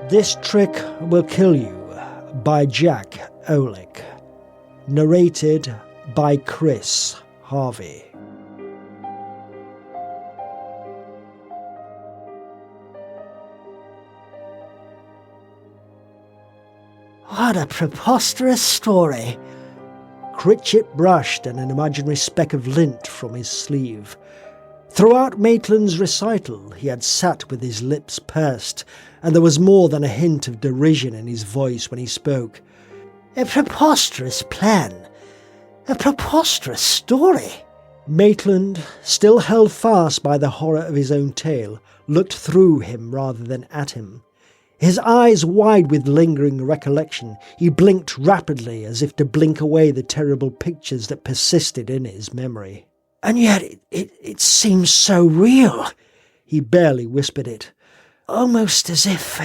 This Trick Will Kill You by Jack Olick. Narrated by Chris Harvey. What a preposterous story. Critchett brushed an imaginary speck of lint from his sleeve. Throughout Maitland's recital, he had sat with his lips pursed, and there was more than a hint of derision in his voice when he spoke. A preposterous plan. A preposterous story. Maitland, still held fast by the horror of his own tale, looked through him rather than at him. His eyes wide with lingering recollection, he blinked rapidly as if to blink away the terrible pictures that persisted in his memory. And yet it seems so real. He barely whispered it. Almost as if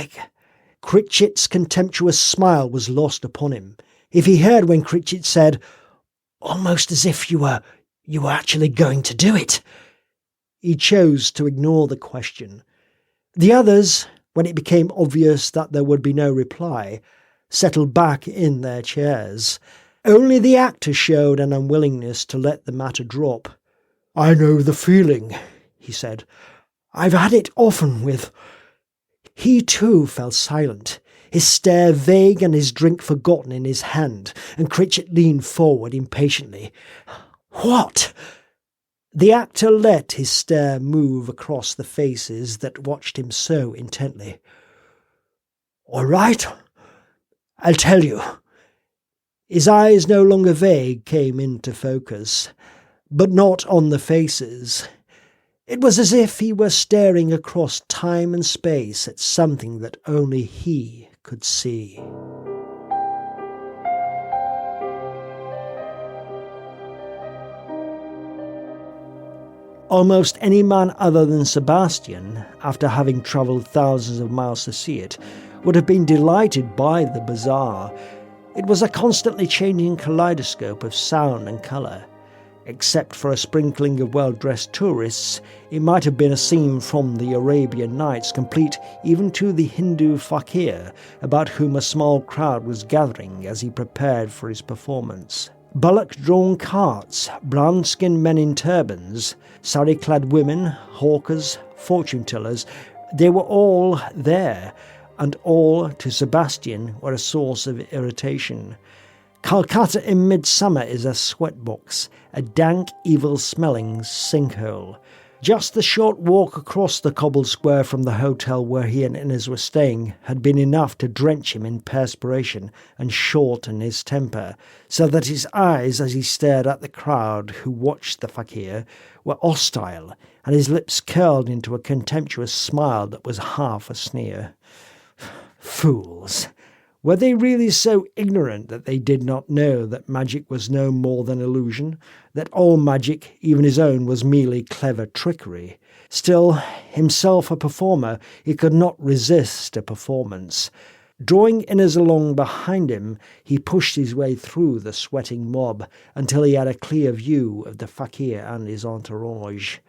Critchett's contemptuous smile was lost upon him. If he heard when Critchett said, almost as if you were actually going to do it. He chose to ignore the question. The others, when it became obvious that there would be no reply, settled back in their chairs. Only the actor showed an unwillingness to let the matter drop. I know the feeling, he said. I've had it often with... He too fell silent, his stare vague and his drink forgotten in his hand, and Critchett leaned forward impatiently. What? The actor let his stare move across the faces that watched him so intently. All right, I'll tell you. His eyes, no longer vague, came into focus, but not on the faces. It was as if he were staring across time and space at something that only he could see. Almost any man other than Sebastian, after having travelled thousands of miles to see it, would have been delighted by the bazaar. It was a constantly changing kaleidoscope of sound and colour. Except for a sprinkling of well-dressed tourists, it might have been a scene from the Arabian Nights, complete even to the Hindu fakir, about whom a small crowd was gathering as he prepared for his performance. Bullock-drawn carts, brown-skinned men in turbans, sari-clad women, hawkers, fortune-tellers, they were all there, and all, to Sebastian, were a source of irritation. Calcutta in midsummer is a sweatbox, a dank, evil-smelling sinkhole. Just the short walk across the cobbled square from the hotel where he and Inez were staying had been enough to drench him in perspiration and shorten his temper, so that his eyes, as he stared at the crowd who watched the fakir, were hostile, and his lips curled into a contemptuous smile that was half a sneer. Fools! Were they really so ignorant that they did not know that magic was no more than illusion, that all magic, even his own, was merely clever trickery? Still, himself a performer, he could not resist a performance. Drawing Inez along behind him, he pushed his way through the sweating mob until he had a clear view of the fakir and his entourage.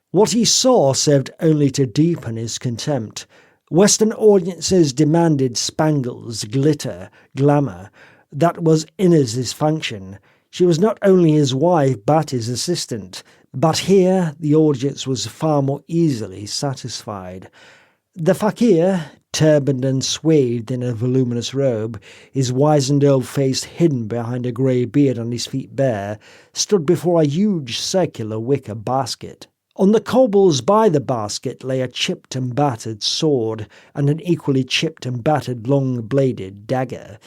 What he saw served only to deepen his contempt. Western audiences demanded spangles, glitter, glamour. That was Inez's function. She was not only his wife but his assistant. But here the audience was far more easily satisfied. The fakir, turbaned and swathed in a voluminous robe, his wizened old face hidden behind a grey beard and his feet bare, stood before a huge circular wicker basket. On the cobbles by the basket lay a chipped and battered sword and an equally chipped and battered long-bladed dagger.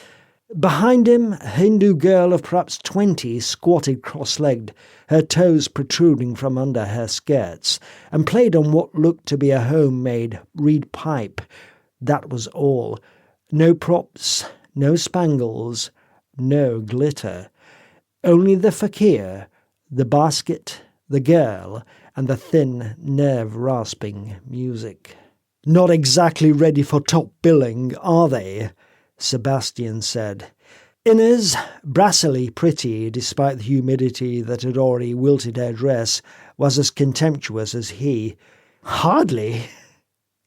Behind him, a Hindu girl of perhaps 20 squatted cross-legged, her toes protruding from under her skirts, and played on what looked to be a homemade reed pipe. That was all. No props, no spangles, no glitter. Only the fakir, the basket, the girl, and the thin, nerve-rasping music. "Not exactly ready for top billing, are they?" Sebastian said. Inez, brassily pretty despite the humidity that had already wilted her dress, was as contemptuous as he. "Hardly."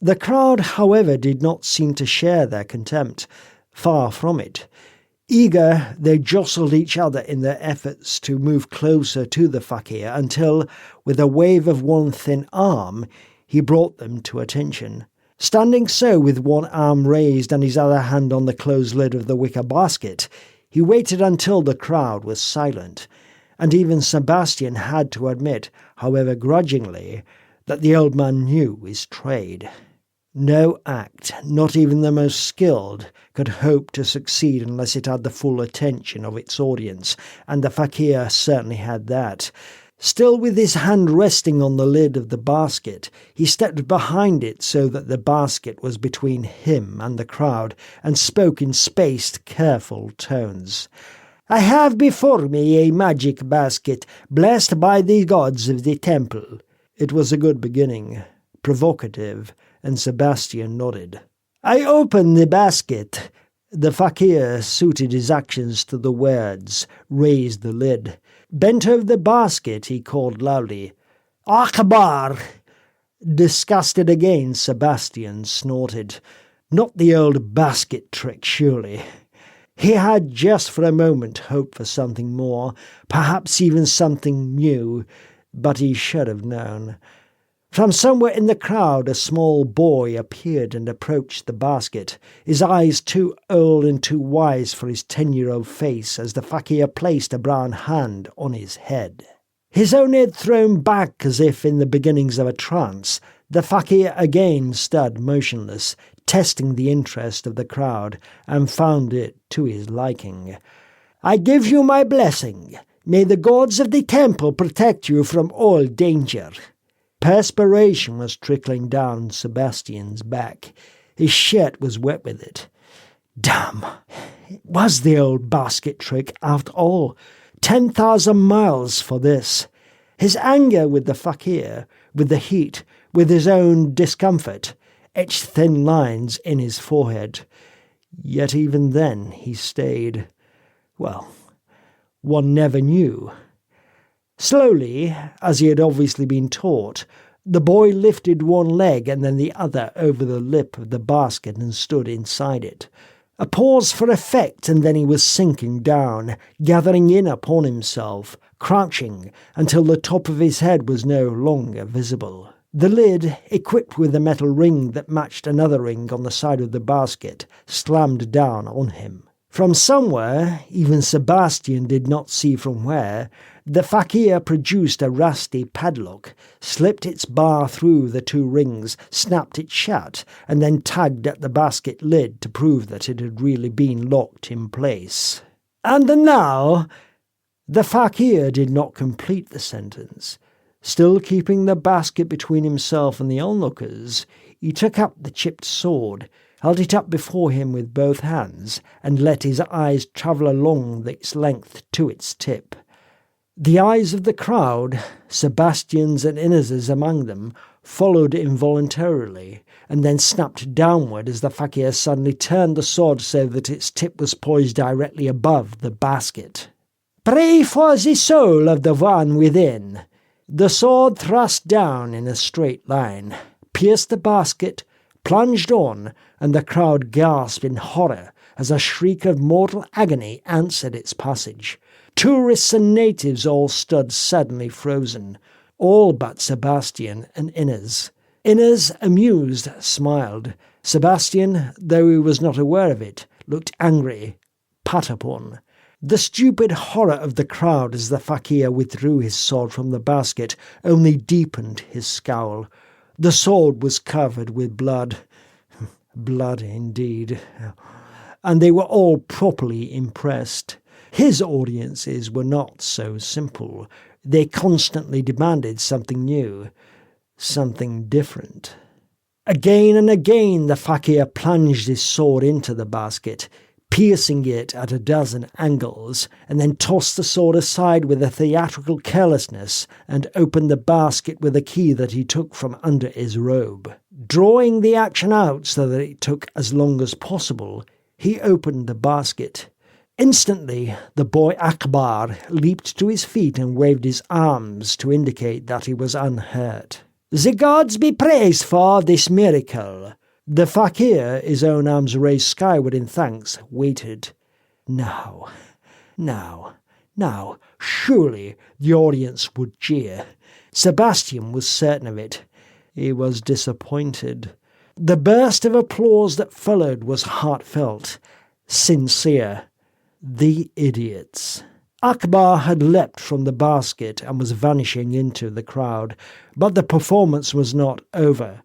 The crowd, however, did not seem to share their contempt. Far from it. Eager, they jostled each other in their efforts to move closer to the fakir until, with a wave of one thin arm, he brought them to attention. Standing so with one arm raised and his other hand on the closed lid of the wicker basket, he waited until the crowd was silent, and even Sebastian had to admit, however grudgingly, that the old man knew his trade. No act, not even the most skilled, could hope to succeed unless it had the full attention of its audience, and the fakir certainly had that. Still with his hand resting on the lid of the basket, he stepped behind it so that the basket was between him and the crowd, and spoke in spaced, careful tones. "I have before me a magic basket, blessed by the gods of the temple." It was a good beginning, provocative, and Sebastian nodded. "I open the basket." The fakir suited his actions to the words, raised the lid. Bent over the basket, he called loudly, "Akbar!" Disgusted again, Sebastian snorted. Not the old basket trick, surely. He had just for a moment hoped for something more, perhaps even something new, but he should have known. From somewhere in the crowd a small boy appeared and approached the basket, his eyes too old and too wise for his 10-year-old face as the fakir placed a brown hand on his head. His own head thrown back as if in the beginnings of a trance, the fakir again stood motionless, testing the interest of the crowd, and found it to his liking. "I give you my blessing. May the gods of the temple protect you from all danger." Perspiration was trickling down Sebastian's back. His shirt was wet with it. Damn! It was the old basket trick after all. 10,000 miles for this. His anger with the fakir, with the heat, with his own discomfort, etched thin lines in his forehead. Yet even then he stayed. Well, one never knew. Slowly, as he had obviously been taught, the boy lifted one leg and then the other over the lip of the basket and stood inside it. A pause for effect, and then he was sinking down, gathering in upon himself, crouching, until the top of his head was no longer visible. The lid, equipped with a metal ring that matched another ring on the side of the basket, slammed down on him. From somewhere, even Sebastian did not see from where, the fakir produced a rusty padlock, slipped its bar through the two rings, snapped it shut, and then tugged at the basket lid to prove that it had really been locked in place. "And now," the fakir did not complete the sentence. Still keeping the basket between himself and the onlookers, he took up the chipped sword, held it up before him with both hands, and let his eyes travel along its length to its tip. The eyes of the crowd, Sebastian's and Inez's among them, followed involuntarily, and then snapped downward as the fakir suddenly turned the sword so that its tip was poised directly above the basket. "Pray for the soul of the one within." The sword thrust down in a straight line, pierced the basket, plunged on, and the crowd gasped in horror as a shriek of mortal agony answered its passage. Tourists and natives all stood suddenly frozen, all but Sebastian and Inez. Inez, amused, smiled. Sebastian, though he was not aware of it, looked angry, pat upon. The stupid horror of the crowd as the fakir withdrew his sword from the basket only deepened his scowl. The sword was covered with blood. Blood indeed. And they were all properly impressed. His audiences were not so simple. They constantly demanded something new, something different. Again and again the fakir plunged his sword into the basket, piercing it at a dozen angles, and then tossed the sword aside with a theatrical carelessness and opened the basket with a key that he took from under his robe. Drawing the action out so that it took as long as possible, he opened the basket. Instantly, the boy Akbar leaped to his feet and waved his arms to indicate that he was unhurt. The gods be praised for this miracle. The fakir, his own arms raised skyward in thanks, waited. Now, surely the audience would jeer. Sebastian was certain of it. He was disappointed. The burst of applause that followed was heartfelt, sincere. The idiots. Akbar had leapt from the basket and was vanishing into the crowd, but the performance was not over.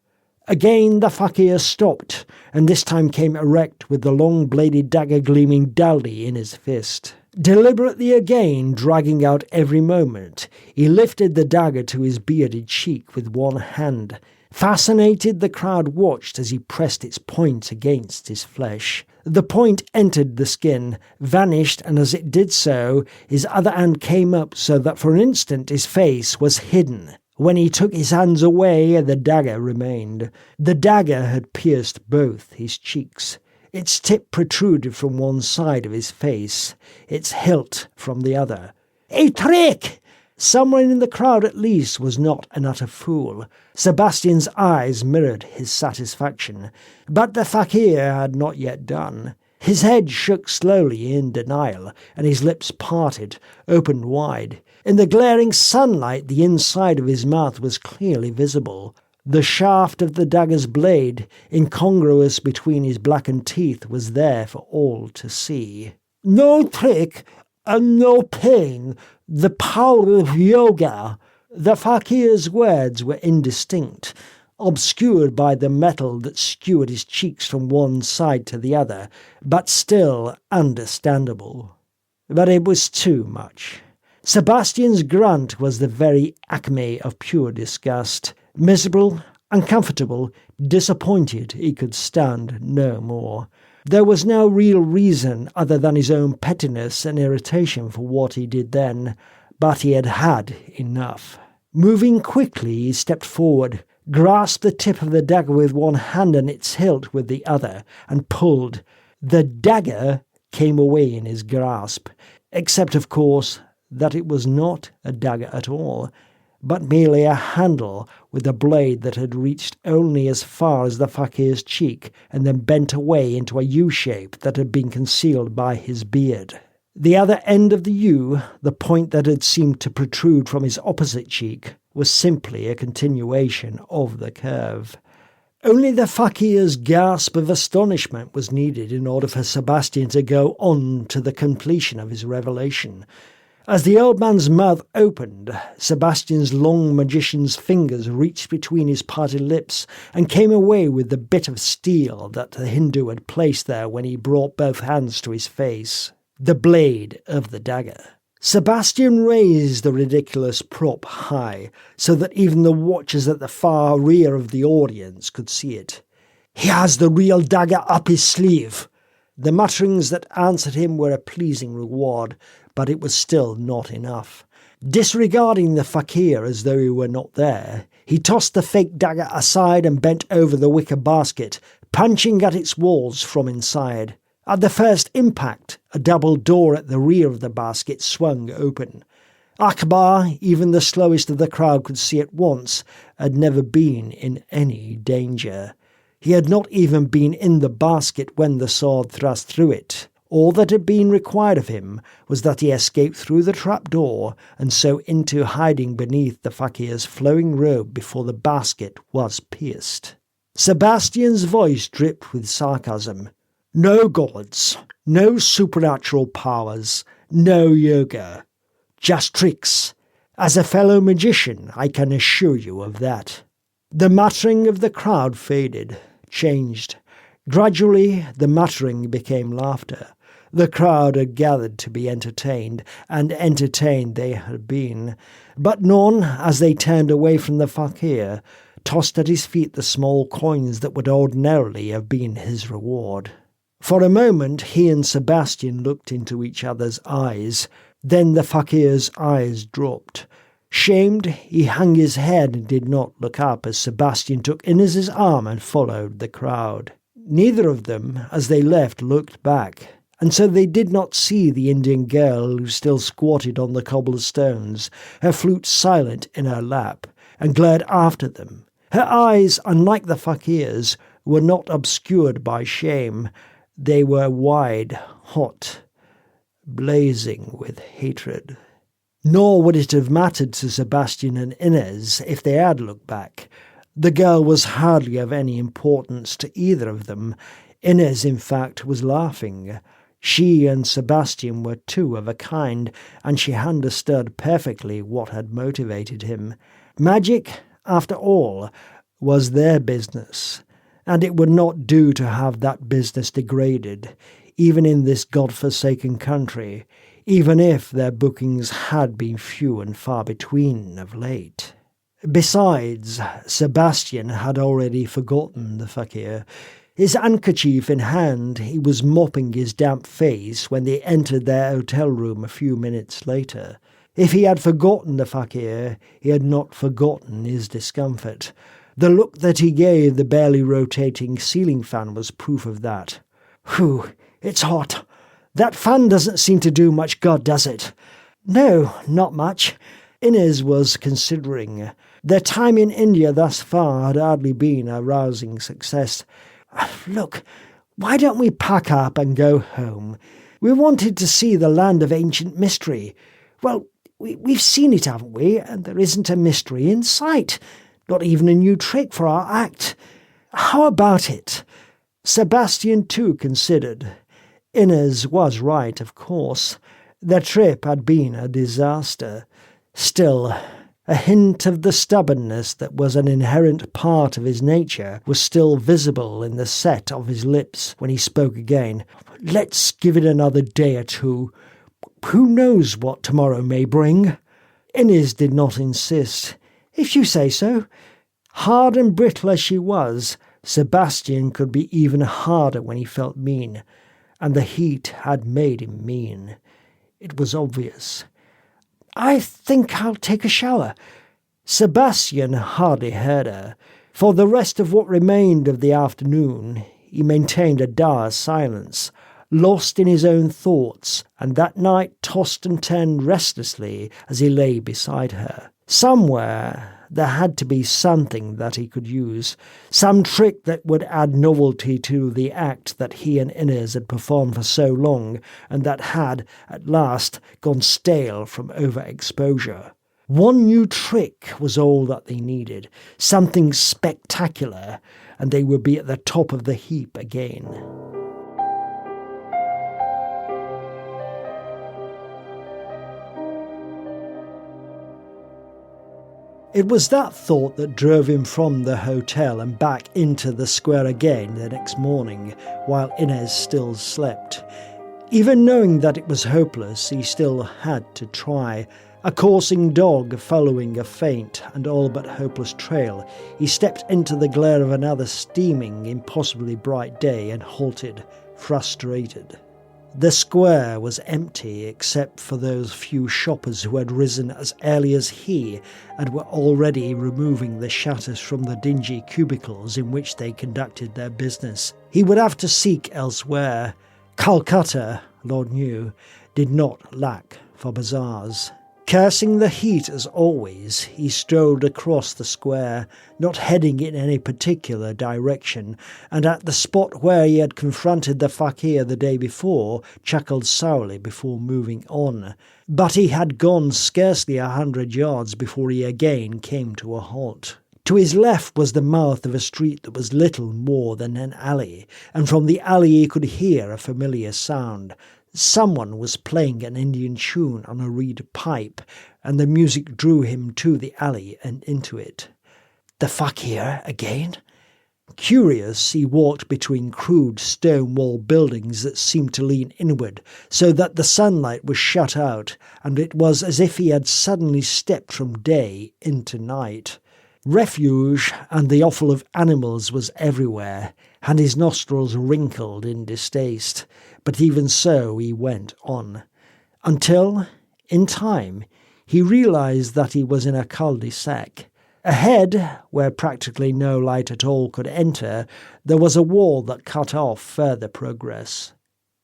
Again the fakir stopped, and this time came erect with the long-bladed dagger gleaming dully in his fist. Deliberately again, dragging out every moment, he lifted the dagger to his bearded cheek with one hand. Fascinated, the crowd watched as he pressed its point against his flesh. The point entered the skin, vanished, and as it did so, his other hand came up so that for an instant his face was hidden. When he took his hands away, the dagger remained. The dagger had pierced both his cheeks. Its tip protruded from one side of his face, its hilt from the other. "A trick!" Someone in the crowd at least was not an utter fool. Sebastian's eyes mirrored his satisfaction. But the fakir had not yet done. His head shook slowly in denial, and his lips parted, opened wide. In the glaring sunlight, the inside of his mouth was clearly visible. The shaft of the dagger's blade, incongruous between his blackened teeth, was there for all to see. "No trick, and no pain. The power of yoga." The fakir's words were indistinct, obscured by the metal that skewered his cheeks from one side to the other, but still understandable. But it was too much. Sebastian's grunt was the very acme of pure disgust. Miserable, uncomfortable, disappointed, he could stand no more. There was no real reason other than his own pettiness and irritation for what he did then, but he had had enough. Moving quickly, he stepped forward, grasped the tip of the dagger with one hand and its hilt with the other, and pulled. The dagger came away in his grasp, except, of course, that it was not a dagger at all, but merely a handle with a blade that had reached only as far as the fakir's cheek and then bent away into a U-shape that had been concealed by his beard. The other end of the U, the point that had seemed to protrude from his opposite cheek, was simply a continuation of the curve. Only the fakir's gasp of astonishment was needed in order for Sebastian to go on to the completion of his revelation. As the old man's mouth opened, Sebastian's long magician's fingers reached between his parted lips and came away with the bit of steel that the Hindu had placed there when he brought both hands to his face. The blade of the dagger. Sebastian raised the ridiculous prop high, so that even the watchers at the far rear of the audience could see it. "He has the real dagger up his sleeve." The mutterings that answered him were a pleasing reward, but it was still not enough. Disregarding the fakir as though he were not there, he tossed the fake dagger aside and bent over the wicker basket, punching at its walls from inside. At the first impact, a double door at the rear of the basket swung open. Akbar, even the slowest of the crowd, could see at once, had never been in any danger. He had not even been in the basket when the sword thrust through it. All that had been required of him was that he escape through the trapdoor and so into hiding beneath the fakir's flowing robe before the basket was pierced. Sebastian's voice dripped with sarcasm. "No gods, no supernatural powers, no yoga. Just tricks. As a fellow magician, I can assure you of that." The muttering of the crowd faded, changed. Gradually, the muttering became laughter. The crowd had gathered to be entertained, and entertained they had been. But none, as they turned away from the fakir, tossed at his feet the small coins that would ordinarily have been his reward. For a moment he and Sebastian looked into each other's eyes. Then the fakir's eyes dropped. Shamed, he hung his head and did not look up as Sebastian took Inez's arm and followed the crowd. Neither of them, as they left, looked back, and so they did not see the Indian girl who still squatted on the cobblestones, her flute silent in her lap. and glared after them. Her eyes, unlike the fakir's, were not obscured by shame. They were wide, hot, blazing with hatred. Nor would it have mattered to Sebastian and Inez if they had looked back. The girl was hardly of any importance to either of them. Inez, in fact, was laughing. She and Sebastian were two of a kind, and she understood perfectly what had motivated him. Magic, after all, was their business, and it would not do to have that business degraded, even in this god-forsaken country, even if their bookings had been few and far between of late. Besides, Sebastian had already forgotten the fakir. His handkerchief in hand, he was mopping his damp face when they entered their hotel room a few minutes later. If he had forgotten the fakir, he had not forgotten his discomfort. The look that he gave the barely rotating ceiling fan was proof of that. "Whew, it's hot. That fan doesn't seem to do much good, does it?" "No, not much." Inez was considering. Their time in India thus far had hardly been a rousing success. "Look, why don't we pack up and go home? We wanted to see the land of ancient mystery. Well, we've seen it, haven't we? And there isn't a mystery in sight. Not even a new trick for our act. How about it?" Sebastian too considered. Inez was right, of course. Their trip had been a disaster. Still, a hint of the stubbornness that was an inherent part of his nature was still visible in the set of his lips when he spoke again. "Let's give it another day or two. Who knows what tomorrow may bring?" Inez did not insist. "If you say so." Hard and brittle as she was, Sebastian could be even harder when he felt mean, and the heat had made him mean. It was obvious. "I think I'll take a shower." Sebastian hardly heard her. For the rest of what remained of the afternoon, he maintained a dour silence, lost in his own thoughts, and that night tossed and turned restlessly as he lay beside her. Somewhere there had to be something that he could use, some trick that would add novelty to the act that he and Inez had performed for so long and that had, at last, gone stale from overexposure. One new trick was all that they needed, something spectacular, and they would be at the top of the heap again. It was that thought that drove him from the hotel and back into the square again the next morning, while Inez still slept. Even knowing that it was hopeless, he still had to try. A coursing dog following a faint and all but hopeless trail, he stepped into the glare of another steaming, impossibly bright day and halted, frustrated. The square was empty except for those few shoppers who had risen as early as he and were already removing the shutters from the dingy cubicles in which they conducted their business. He would have to seek elsewhere. Calcutta, Lord knew, did not lack for bazaars. Cursing the heat as always, he strolled across the square, not heading in any particular direction, and at the spot where he had confronted the fakir the day before, chuckled sourly before moving on. But he had gone scarcely 100 yards before he again came to a halt. To his left was the mouth of a street that was little more than an alley, and from the alley he could hear a familiar sound. Someone was playing an Indian tune on a reed pipe, and the music drew him to the alley and into it. The fakir again? Curious, he walked between crude stone-wall buildings that seemed to lean inward, so that the sunlight was shut out, and it was as if he had suddenly stepped from day into night. Refuge and the offal of animals was everywhere, and his nostrils wrinkled in distaste. But even so he went on, until, in time, he realized that he was in a cul-de-sac. Ahead, where practically no light at all could enter, there was a wall that cut off further progress.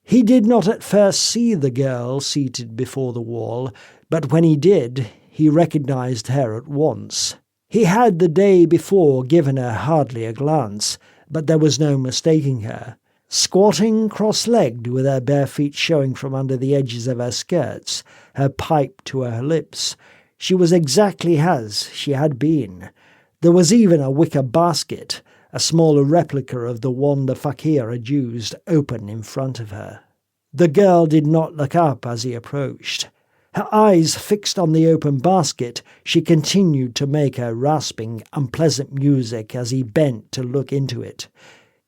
He did not at first see the girl seated before the wall, but when he did, he recognized her at once. He had the day before given her hardly a glance, but there was no mistaking her. Squatting cross-legged with her bare feet showing from under the edges of her skirts, her pipe to her lips, she was exactly as she had been. There was even a wicker basket, a smaller replica of the one the fakir had used, open in front of her. The girl did not look up as he approached. Her eyes fixed on the open basket, she continued to make her rasping, unpleasant music as he bent to look into it.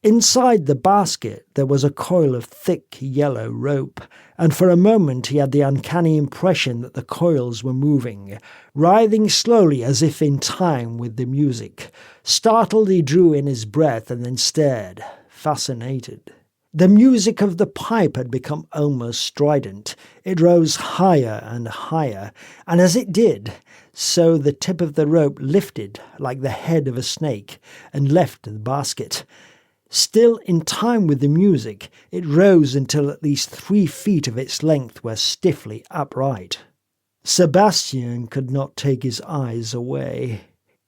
Inside the basket there was a coil of thick yellow rope, and for a moment he had the uncanny impression that the coils were moving, writhing slowly as if in time with the music. Startled, he drew in his breath and then stared, fascinated. The music of the pipe had become almost strident. It rose higher and higher, and as it did, so the tip of the rope lifted like the head of a snake and left the basket. Still in time with the music, it rose until at least 3 feet of its length were stiffly upright. Sebastian could not take his eyes away.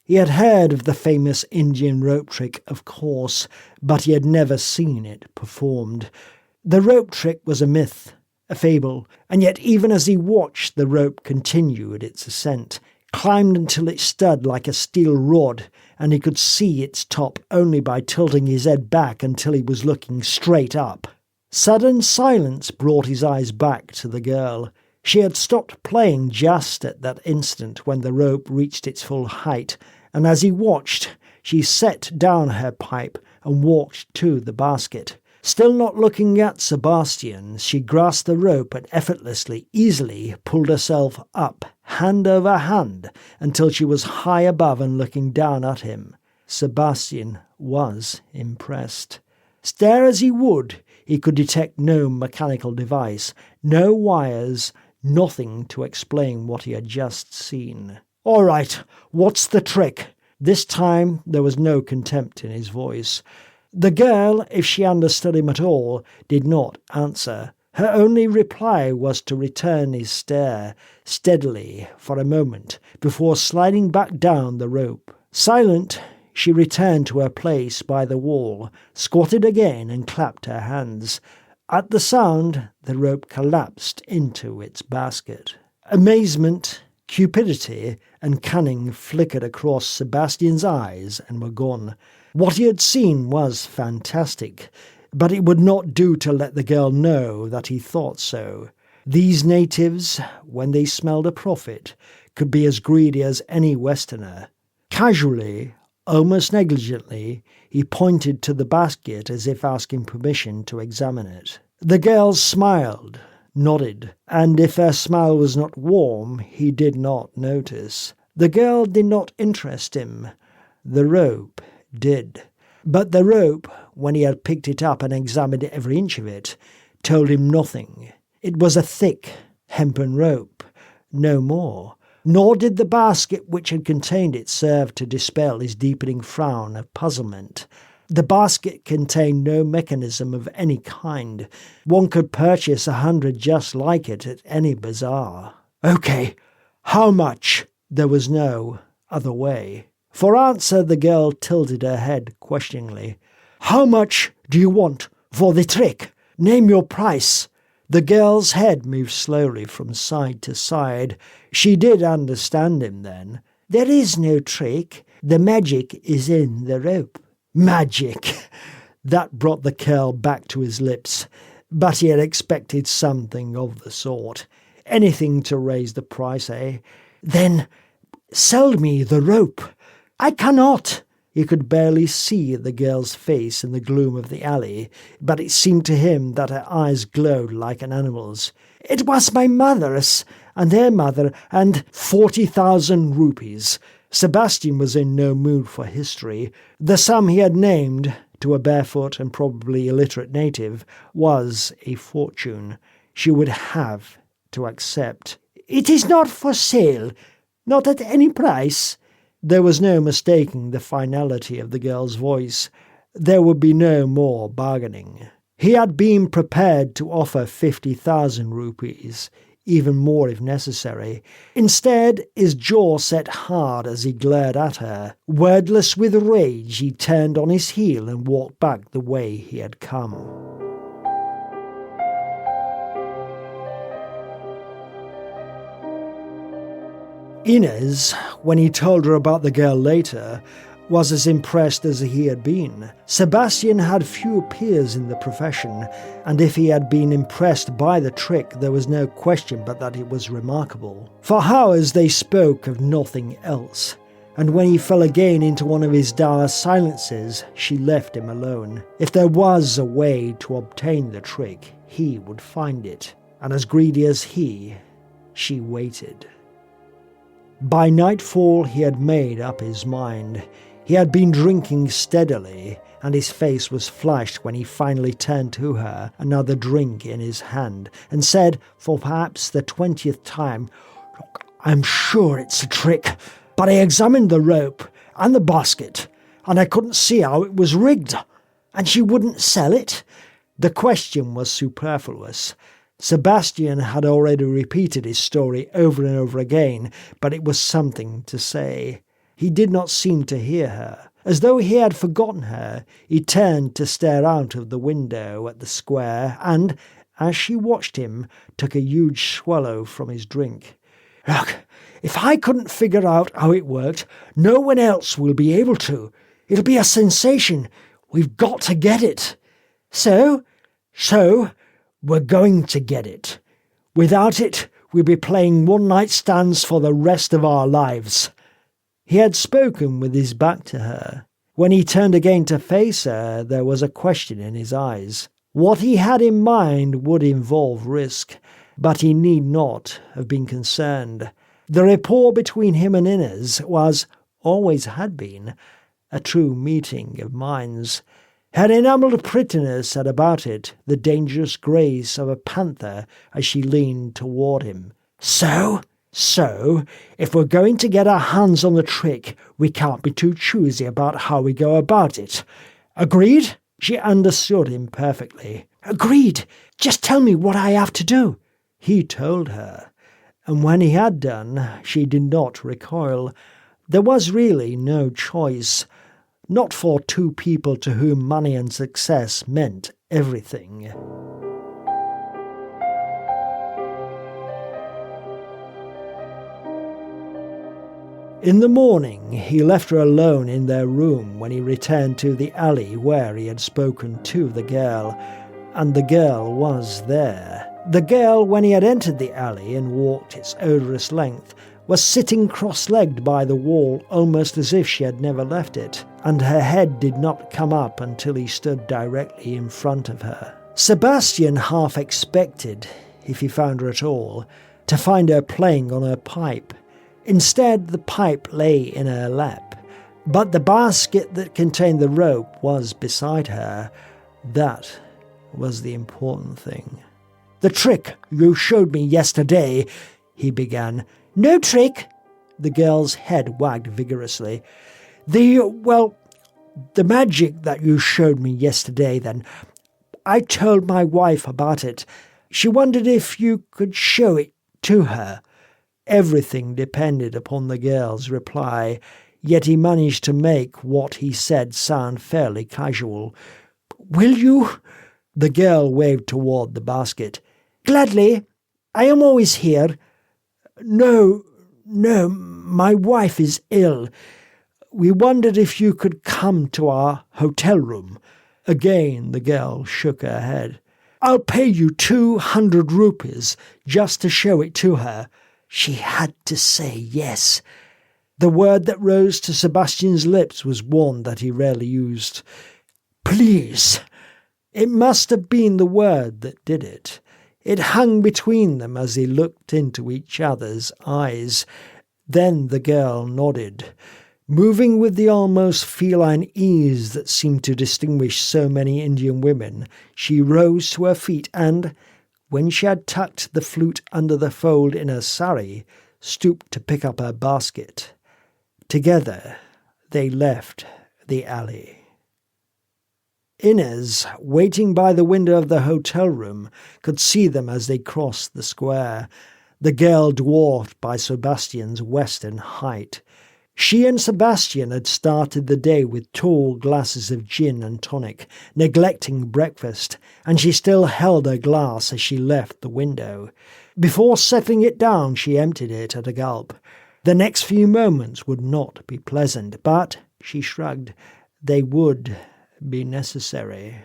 He had heard of the famous Indian rope trick, of course, but he had never seen it performed. The rope trick was a myth, a fable, and yet even as he watched, the rope continued its ascent, climbed until it stood like a steel rod, and he could see its top only by tilting his head back until he was looking straight up. Sudden silence brought his eyes back to the girl. She had stopped playing just at that instant when the rope reached its full height, and as he watched, she set down her pipe and walked to the basket. Still not looking at Sebastian, she grasped the rope and effortlessly, easily pulled herself up, hand over hand, until she was high above and looking down at him. Sebastian was impressed. Stare as he would, he could detect no mechanical device, no wires, nothing to explain what he had just seen. "All right, what's the trick?" This time there was no contempt in his voice. The girl, if she understood him at all, did not answer. Her only reply was to return his stare, steadily, for a moment, before sliding back down the rope. Silent, she returned to her place by the wall, squatted again and clapped her hands. At the sound, the rope collapsed into its basket. Amazement, cupidity, and cunning flickered across Sebastian's eyes and were gone. What he had seen was fantastic, but it would not do to let the girl know that he thought so. These natives, when they smelled a profit, could be as greedy as any Westerner. Casually, almost negligently, he pointed to the basket as if asking permission to examine it. The girl smiled, nodded, and if her smile was not warm, he did not notice. The girl did not interest him. The rope did. But the rope, when he had picked it up and examined every inch of it, told him nothing. It was a thick, hempen rope, no more. Nor did the basket which had contained it serve to dispel his deepening frown of puzzlement. The basket contained no mechanism of any kind. One could purchase 100 just like it at any bazaar. "Okay, how much?" There was no other way. For answer, the girl tilted her head questioningly. "How much do you want for the trick? Name your price." The girl's head moved slowly from side to side. She did understand him then. "There is no trick. The magic is in the rope." Magic! That brought the curl back to his lips, but he had expected something of the sort. Anything to raise the price, eh? "Then sell me the rope." "I cannot." He could barely see the girl's face in the gloom of the alley, but it seemed to him that her eyes glowed like an animal's. "It was my mother's, and her mother, and 40,000 rupees." Sebastian was in no mood for history. The sum he had named, to a barefoot and probably illiterate native, was a fortune. She would have to accept. "It is not for sale, not at any price." There was no mistaking the finality of the girl's voice. There would be no more bargaining. He had been prepared to offer 50,000 rupees, even more if necessary. Instead, his jaw set hard as he glared at her. Wordless with rage, he turned on his heel and walked back the way he had come. Inez, when he told her about the girl later, was as impressed as he had been. Sebastian had few peers in the profession, and if he had been impressed by the trick, there was no question but that it was remarkable. For hours they spoke of nothing else, and when he fell again into one of his dour silences, she left him alone. If there was a way to obtain the trick, he would find it, and as greedy as he, she waited. By nightfall he had made up his mind. He had been drinking steadily, and his face was flushed when he finally turned to her, another drink in his hand, and said, for perhaps the 20th time, "Look, I'm sure it's a trick, but I examined the rope and the basket, and I couldn't see how it was rigged, and she wouldn't sell it." The question was superfluous. Sebastian had already repeated his story over and over again, but it was something to say. He did not seem to hear her. As though he had forgotten her, he turned to stare out of the window at the square and, as she watched him, took a huge swallow from his drink. "Look, if I couldn't figure out how it worked, no one else will be able to. It'll be a sensation. We've got to get it. So, we're going to get it. Without it, we'll be playing one-night stands for the rest of our lives." He had spoken with his back to her. When he turned again to face her, there was a question in his eyes. What he had in mind would involve risk, but he need not have been concerned. The rapport between him and Inez was, always had been, a true meeting of minds. Her enamelled prettiness had about it the dangerous grace of a panther as she leaned toward him. So, if we're going to get our hands on the trick, we can't be too choosy about how we go about it. Agreed? She understood him perfectly. Agreed. Just tell me what I have to do. He told her, and when he had done, she did not recoil. There was really no choice. Not for two people to whom money and success meant everything. In the morning, he left her alone in their room when he returned to the alley where he had spoken to the girl, and the girl was there. The girl, when he had entered the alley and walked its odorous length, was sitting cross-legged by the wall almost as if she had never left it, and her head did not come up until he stood directly in front of her. Sebastian half expected, if he found her at all, to find her playing on her pipe. Instead, the pipe lay in her lap, but the basket that contained the rope was beside her. That was the important thing. "The trick you showed me yesterday," he began. "No trick," the girl's head wagged vigorously. The magic that you showed me yesterday, then. I told my wife about it. She wondered if you could show it to her." Everything depended upon the girl's reply, yet he managed to make what he said sound fairly casual. "Will you?" The girl waved toward the basket. "Gladly. I am always here." No, my wife is ill. We wondered if you could come to our hotel room." Again the girl shook her head. "I'll pay you 200 rupees just to show it to her." She had to say yes. The word that rose to Sebastian's lips was one that he rarely used. "Please." It must have been the word that did it. It hung between them as they looked into each other's eyes. Then the girl nodded. Moving with the almost feline ease that seemed to distinguish so many Indian women, she rose to her feet and, when she had tucked the flute under the fold in her sari, stooped to pick up her basket. Together they left the alley. Inez, waiting by the window of the hotel room, could see them as they crossed the square. the girl dwarfed by Sebastian's western height. She and Sebastian had started the day with tall glasses of gin and tonic, neglecting breakfast, and she still held her glass as she left the window. Before setting it down, she emptied it at a gulp. The next few moments would not be pleasant, but, she shrugged, they would be necessary.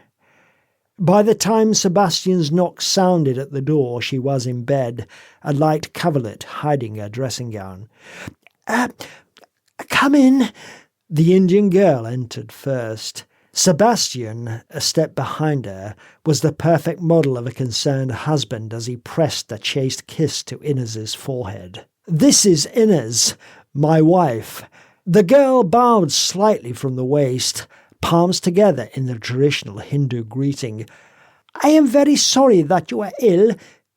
By the time Sebastian's knock sounded at the door, she was in bed, a light coverlet hiding her dressing gown. Come in. The Indian girl entered first. Sebastian, a step behind her, was the perfect model of a concerned husband as he pressed a chaste kiss to Inez's forehead. "This is Inez, my wife." The girl bowed slightly from the waist, palms together in the traditional Hindu greeting. "I am very sorry that you are ill."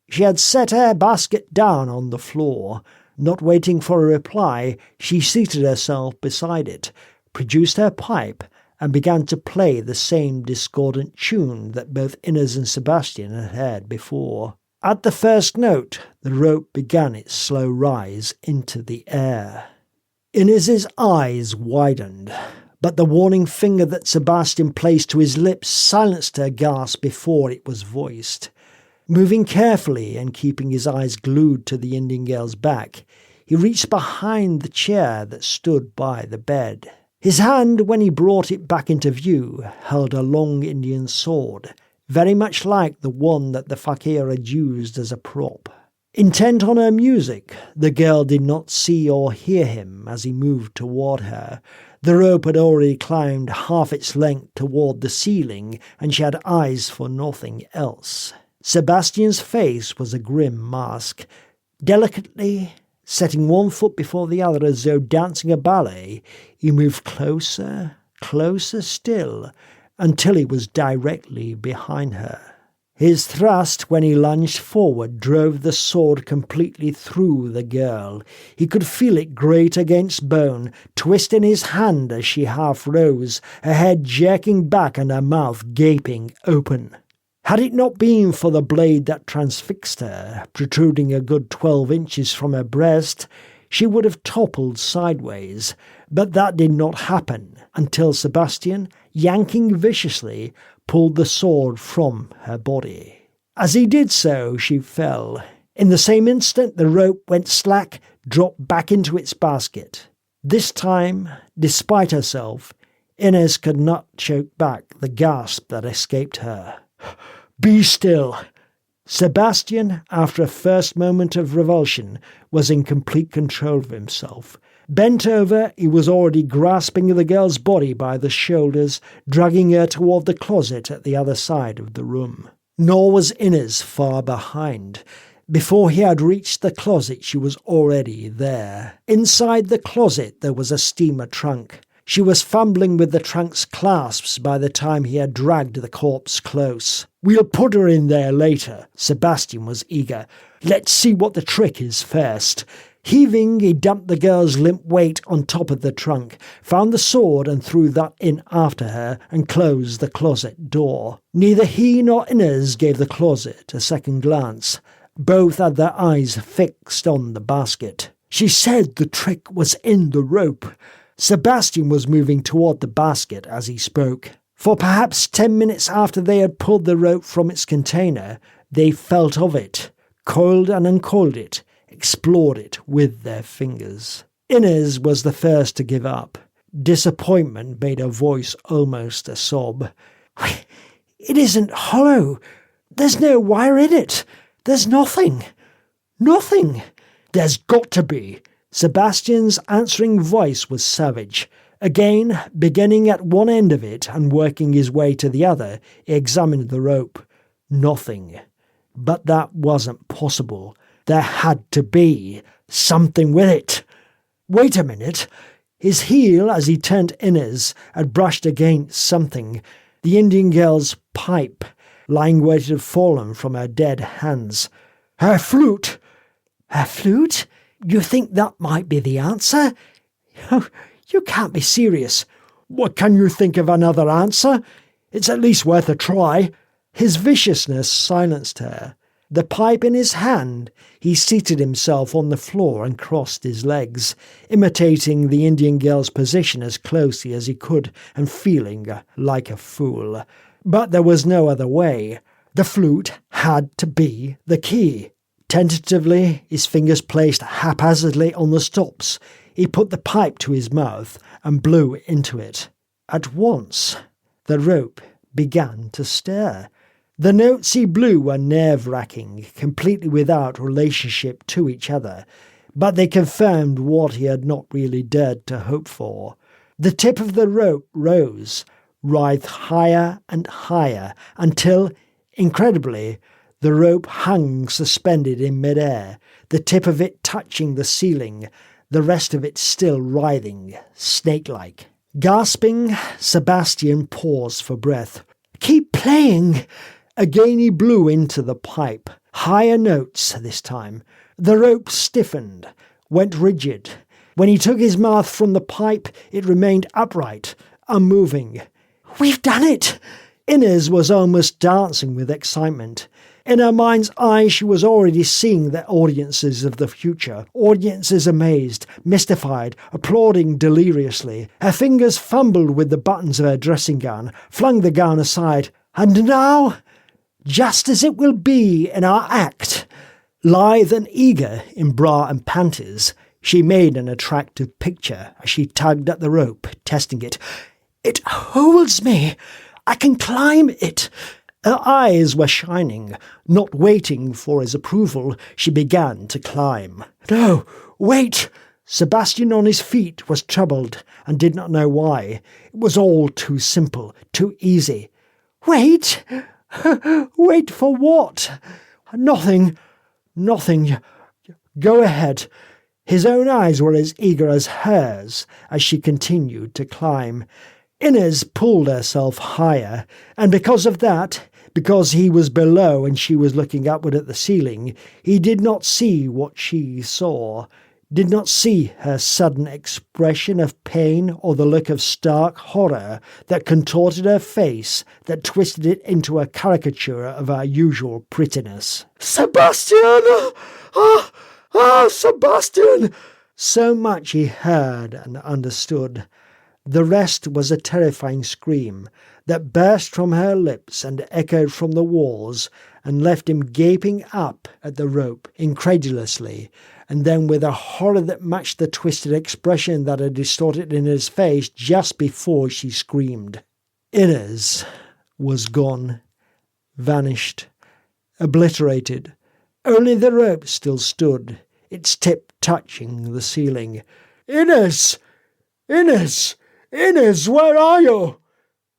She had set her basket down on the floor. Not waiting for a reply, she seated herself beside it, produced her pipe, and began to play the same discordant tune that both Inez and Sebastian had heard before. At the first note, the rope began its slow rise into the air. Inez's eyes widened, but the warning finger that Sebastian placed to his lips silenced her gasp before it was voiced. Moving carefully and keeping his eyes glued to the Indian girl's back, he reached behind the chair that stood by the bed. His hand, when he brought it back into view, held a long Indian sword, very much like the one that the fakir had used as a prop. Intent on her music, the girl did not see or hear him as he moved toward her. The rope had already climbed half its length toward the ceiling, and she had eyes for nothing else. Sebastian's face was a grim mask. Delicately, setting one foot before the other as though dancing a ballet, he moved closer, closer still, until he was directly behind her. His thrust, when he lunged forward, drove the sword completely through the girl. He could feel it grate against bone, twist in his hand as she half rose, her head jerking back and her mouth gaping open. Had it not been for the blade that transfixed her, protruding a good 12 inches from her breast, she would have toppled sideways, but that did not happen until Sebastian, yanking viciously, pulled the sword from her body. As he did so, she fell. In the same instant, the rope went slack, dropped back into its basket. This time, despite herself, Inez could not choke back the gasp that escaped her. "Be still." Sebastian, after a first moment of revulsion, was in complete control of himself. Bent over, he was already grasping the girl's body by the shoulders, dragging her toward the closet at the other side of the room. Nor was Inez far behind. Before he had reached the closet, she was already there. Inside the closet there was a steamer trunk. She was fumbling with the trunk's clasps by the time he had dragged the corpse close. "We'll put her in there later." Sebastian was eager. "Let's see what the trick is first." Heaving, he dumped the girl's limp weight on top of the trunk, found the sword and threw that in after her, and closed the closet door. Neither he nor Inez gave the closet a second glance. Both had their eyes fixed on the basket. "She said the trick was in the rope." Sebastian was moving toward the basket as he spoke. For perhaps 10 minutes after they had pulled the rope from its container, they felt of it, coiled and uncoiled it, explored it with their fingers. Inez was the first to give up. Disappointment made her voice almost a sob. "It isn't hollow. There's no wire in it. There's nothing. Nothing." "There's got to be." Sebastian's answering voice was savage. Again, beginning at one end of it and working his way to the other, he examined the rope. Nothing. But that wasn't possible. There had to be something with it. Wait a minute. His heel, as he turned Inez, had brushed against something. The Indian girl's pipe, lying where it had fallen from her dead hands. Her flute. Her flute? You think that might be the answer? Oh, you can't be serious. What can you think of another answer? It's at least worth a try. His viciousness silenced her. The pipe in his hand, he seated himself on the floor and crossed his legs, imitating the Indian girl's position as closely as he could and feeling like a fool. But there was no other way. The flute had to be the key. Tentatively, his fingers placed haphazardly on the stops, he put the pipe to his mouth and blew into it. At once, the rope began to stir. The notes he blew were nerve-wracking, completely without relationship to each other, but they confirmed what he had not really dared to hope for. The tip of the rope rose, writhed higher and higher, until, incredibly, the rope hung suspended in mid-air, the tip of it touching the ceiling, the rest of it still writhing, snake-like. Gasping, Sebastian paused for breath. "Keep playing!" Again he blew into the pipe, higher notes this time. The rope stiffened, went rigid. When he took his mouth from the pipe, it remained upright, unmoving. "We've done it!" Inez was almost dancing with excitement. In her mind's eye, she was already seeing the audiences of the future, audiences amazed, mystified, applauding deliriously. Her fingers fumbled with the buttons of her dressing gown, flung the gown aside. And now, just as it will be in our act, lithe and eager in bra and panties, she made an attractive picture as she tugged at the rope, testing it. "It holds me! I can climb it!" Her eyes were shining. Not waiting for his approval, she began to climb. "No, wait!" Sebastian on his feet was troubled and did not know why. It was all too simple, too easy. "Wait? Wait for what?" Nothing. Go ahead." His own eyes were as eager as hers as she continued to climb. Inez pulled herself higher, and because of that, because he was below and she was looking upward at the ceiling, he did not see what she saw, did not see her sudden expression of pain or the look of stark horror that contorted her face, that twisted it into a caricature of her usual prettiness. "Sebastian! Sebastian!" So much he heard and understood. The rest was a terrifying scream that burst from her lips and echoed from the walls and left him gaping up at the rope incredulously, and then with a horror that matched the twisted expression that had distorted in his face just before she screamed. Inez was gone, vanished, obliterated. Only the rope still stood, its tip touching the ceiling. "Inez! Inez! Inez, where are you?"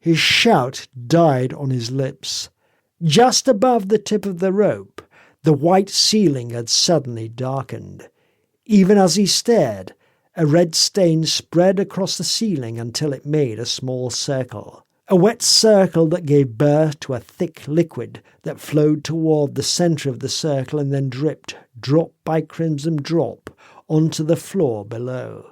His shout died on his lips. Just above the tip of the rope, the white ceiling had suddenly darkened. Even as he stared, a red stain spread across the ceiling until it made a small circle. A wet circle that gave birth to a thick liquid that flowed toward the centre of the circle and then dripped, drop by crimson drop, onto the floor below.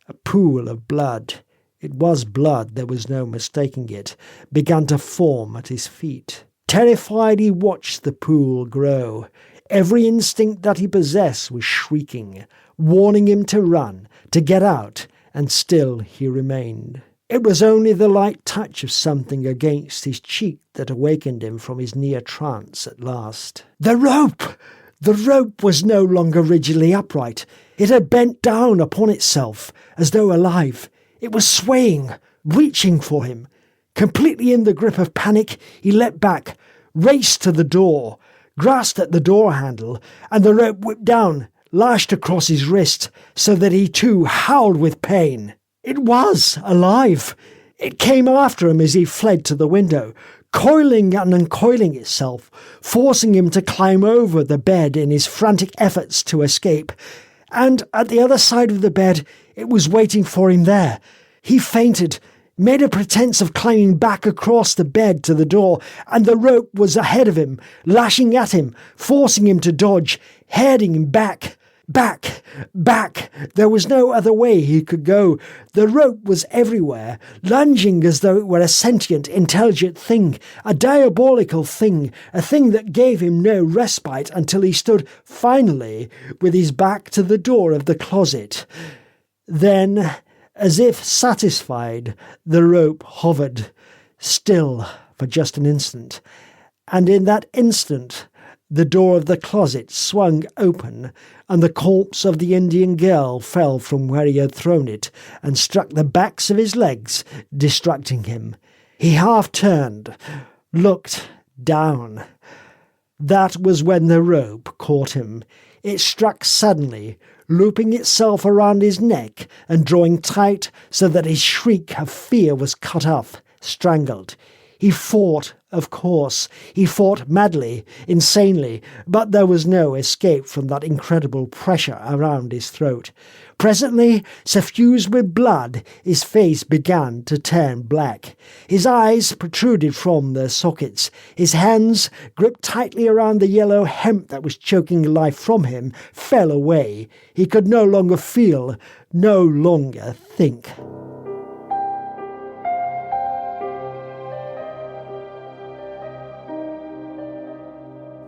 A pool of blood, it was blood, there was no mistaking it, began to form at his feet. Terrified, he watched the pool grow. Every instinct that he possessed was shrieking, warning him to run, to get out, and still he remained. It was only the light touch of something against his cheek that awakened him from his near trance at last. The rope! The rope was no longer rigidly upright. It had bent down upon itself, as though alive. It was swaying, reaching for him. Completely in the grip of panic, he leapt back, raced to the door, grasped at the door handle, and the rope whipped down, lashed across his wrist, so that he too howled with pain. It was alive. It came after him as he fled to the window, coiling and uncoiling itself, forcing him to climb over the bed in his frantic efforts to escape. And at the other side of the bed, it was waiting for him there. He fainted, made a pretense of climbing back across the bed to the door, and the rope was ahead of him, lashing at him, forcing him to dodge, heading him back. Back! Back! There was no other way he could go. The rope was everywhere, lunging as though it were a sentient, intelligent thing, a diabolical thing, a thing that gave him no respite until he stood, finally, with his back to the door of the closet. Then, as if satisfied, the rope hovered, still for just an instant, and in that instant the door of the closet swung open, and the corpse of the Indian girl fell from where he had thrown it and struck the backs of his legs, distracting him. He half turned, looked down. That was when the rope caught him. It struck suddenly, looping itself around his neck and drawing tight so that his shriek of fear was cut off, strangled. He fought, of course. He fought madly, insanely, but there was no escape from that incredible pressure around his throat. Presently, suffused with blood, his face began to turn black. His eyes protruded from their sockets. His hands, gripped tightly around the yellow hemp that was choking life from him, fell away. He could no longer feel, no longer think.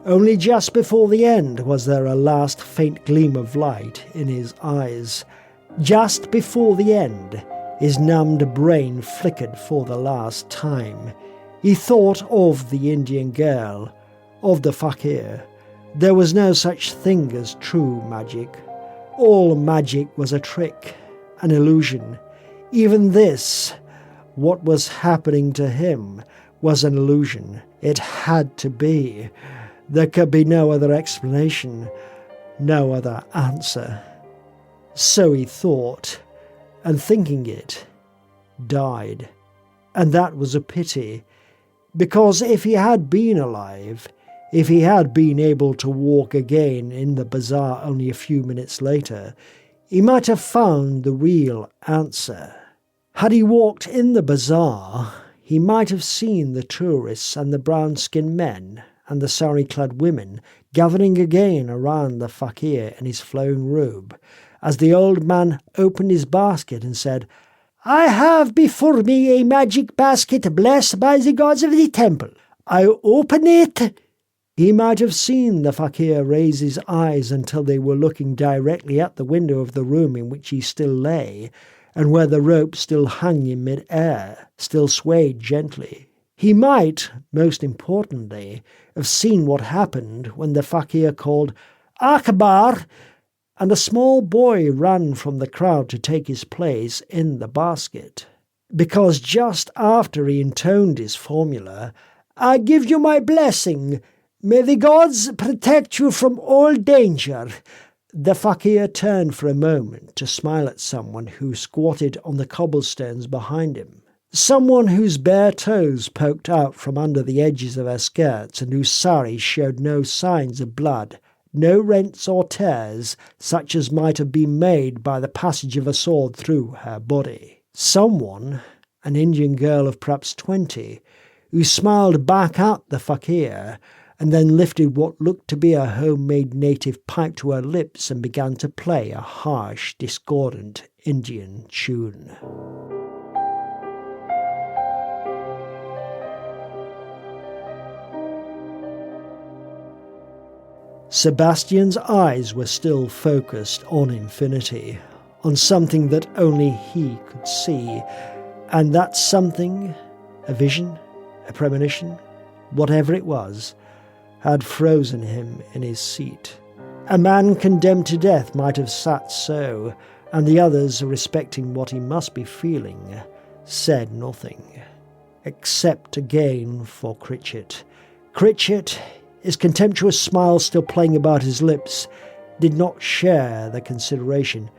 Only just before the end was there a last faint gleam of light in his eyes. Just before the end, his numbed brain flickered for the last time. He thought of the Indian girl, of the fakir. There was no such thing as true magic. All magic was a trick, an illusion. Even this, what was happening to him, was an illusion. It had to be. There could be no other explanation, no other answer. So he thought, and thinking it, died. And that was a pity, because if he had been alive, if he had been able to walk again in the bazaar only a few minutes later, he might have found the real answer. Had he walked in the bazaar, he might have seen the tourists and the brown-skinned men and the sari-clad women gathering again around the fakir in his flowing robe, as the old man opened his basket and said, "I have before me a magic basket blessed by the gods of the temple. I open it." He might have seen the fakir raise his eyes until they were looking directly at the window of the room in which he still lay, and where the rope still hung in mid-air, still swayed gently. He might, most importantly, have seen what happened when the fakir called "Akbar," and a small boy ran from the crowd to take his place in the basket. Because just after he intoned his formula, "I give you my blessing, may the gods protect you from all danger," the fakir turned for a moment to smile at someone who squatted on the cobblestones behind him. Someone whose bare toes poked out from under the edges of her skirts and whose sari showed no signs of blood, no rents or tears such as might have been made by the passage of a sword through her body. Someone, an Indian girl of perhaps 20, who smiled back at the fakir and then lifted what looked to be a homemade native pipe to her lips and began to play a harsh, discordant Indian tune. Sebastian's eyes were still focused on infinity, on something that only he could see, and that something, a vision, a premonition, whatever it was, had frozen him in his seat. A man condemned to death might have sat so, and the others, respecting what he must be feeling, said nothing, except again for Critchett. Critchett, his contemptuous smile still playing about his lips, did not share the consideration.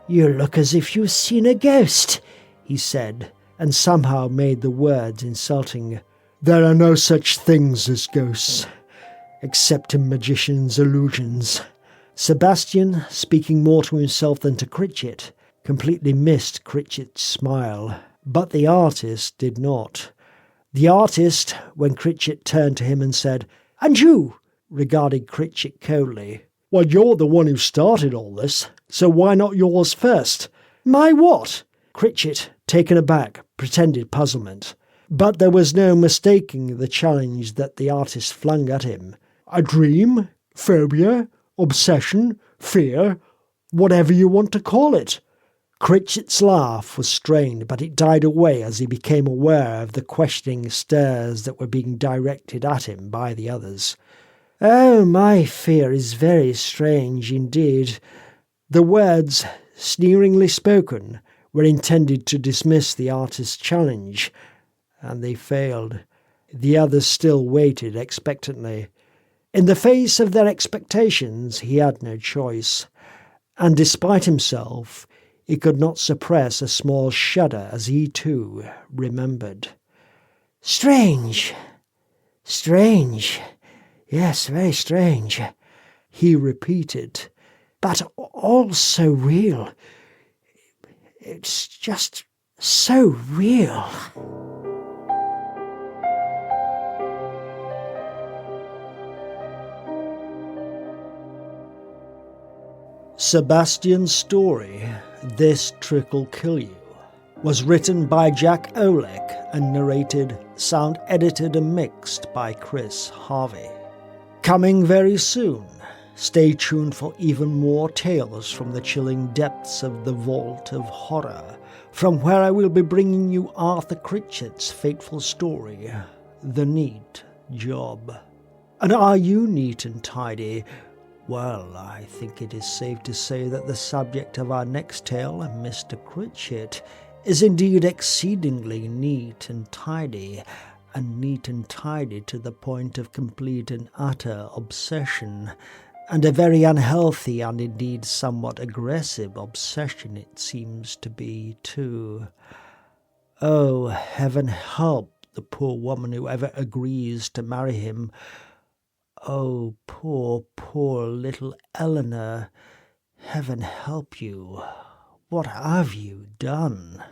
"You look as if you've seen a ghost," he said, and somehow made the words insulting. "There are no such things as ghosts, except in magicians' illusions." Sebastian, speaking more to himself than to Critchett, completely missed Critchett's smile, but the artist did not. The artist, when Critchett turned to him and said, "And you?" regarded Critchett coldly. Well, you're the one who started all this, so why not yours first? My what? Critchett, taken aback, pretended puzzlement. But there was no mistaking the challenge that the artist flung at him. A dream? Phobia? Obsession? Fear? Whatever you want to call it. Critchett's laugh was strained, but it died away as he became aware of the questioning stares that were being directed at him by the others. Oh, my fear is very strange indeed. The words, sneeringly spoken, were intended to dismiss the artist's challenge, and they failed. The others still waited expectantly. In the face of their expectations, he had no choice, and despite himself, he could not suppress a small shudder as he too remembered. Strange, strange, yes, very strange, he repeated, but all so real. It's just so real. Sebastian's story, This Trick'll Kill You, was written by Jack Olek and narrated, sound edited and mixed by Chris Harvey. Coming very soon, stay tuned for even more tales from the chilling depths of the Vault of Horror, from where I will be bringing you Arthur Critchett's fateful story, The Neat Job. And are you neat and tidy? Well, I think it is safe to say that the subject of our next tale, Mr. Critchett, is indeed exceedingly neat and tidy to the point of complete and utter obsession, and a very unhealthy and indeed somewhat aggressive obsession it seems to be, too. Oh, heaven help the poor woman who ever agrees to marry him. Oh, poor, poor little Eleanor. Heaven help you. What have you done?